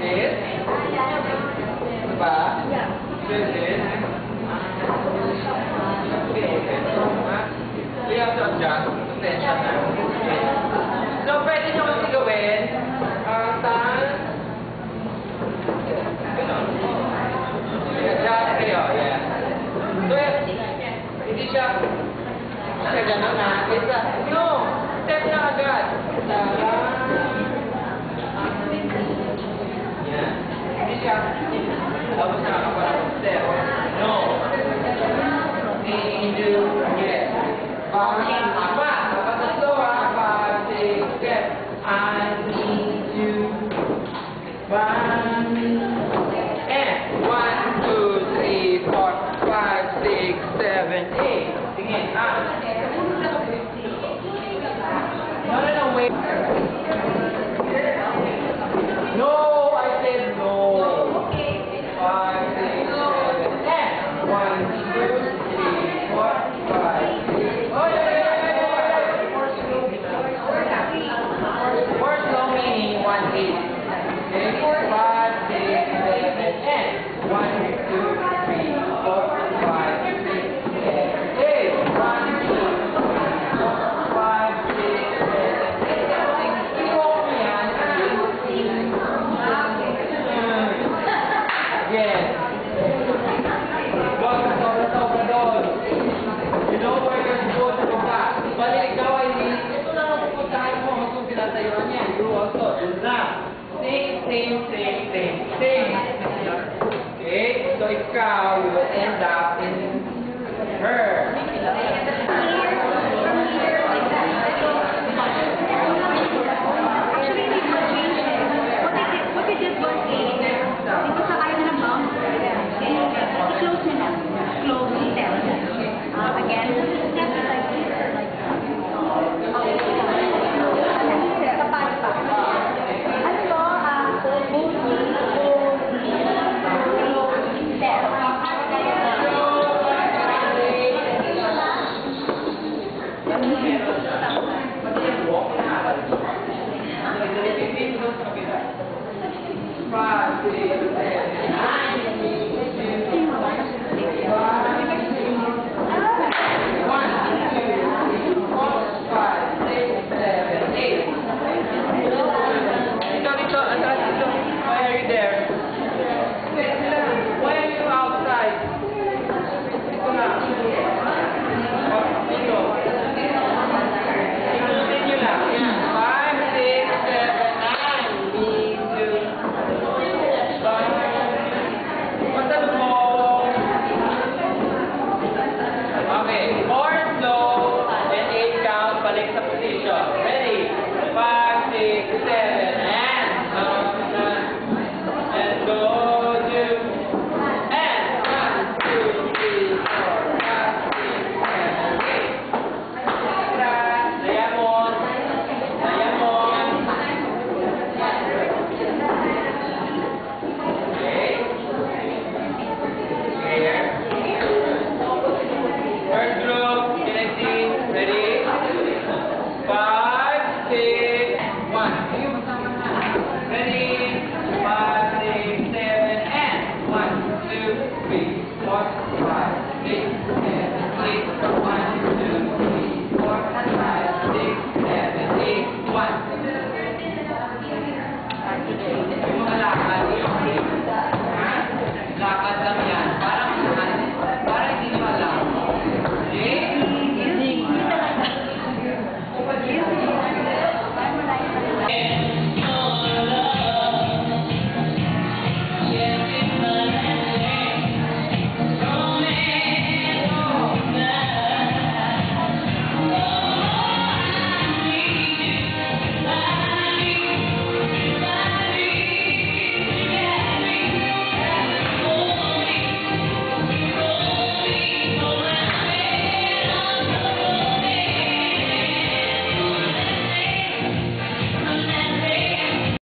this? Diba? This is. So you have to adjust the tension na. So pwede nyo kasi gawin, saan? Ganon. I-adjust kayo, yeah. So hindi siya ganon na. It's a, no! Step na agad. Yan. Hindi siya, tapos nakakaparang step. No. Hindi, yes. Apa? Apa tatlo ha? 5, 6, step. I need you. 1, and 1, 2, 3, 4, 5, 6, 7, 8. Sige, No, wait. No, I said no. 5, 6, 7, 10. 1, 2, 3, 4, 5, 6. Oh, yeah. More slow meaning 1, 8. Okay, 5, 6, 7, 10. 1, 2, 3, 4, 5, 6, 7, 8. 1, 2, 5, 6, 7, 8. Yes. Wag ka sobra-sobra doon. You know where you're supposed to go. Bali, ikaw ay ito lang ang pupuntahan mo kung tinatayuan niya. You also do that. Same. Okay? So ikaw, you will end up in her. Five, six,